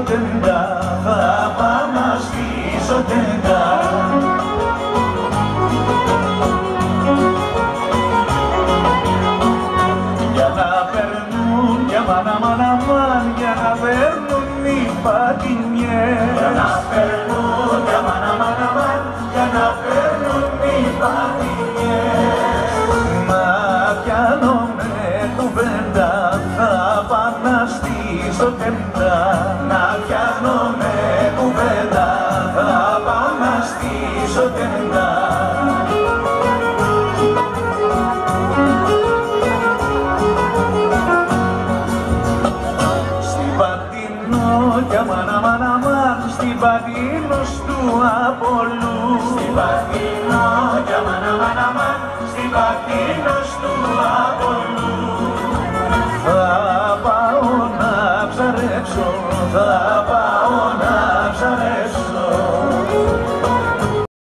τεντά, θα πάμε να στήσω τεντά. Για να περνούν, για μάνα, για να παίρνουν οι πατινιές. Για να περνούν, για μάνα, για να παίρνουν οι πατινιές. Μα πιάνω με κουβέντα, θα πάω να στήσω τεντά. Να πιάνω με κουβέντα, θα πάω να στήσω τεντά. Για μάνα, στην Πατίνος του Απόλλου. Στην Πατίνο, για μάνα, στην Πατίνος του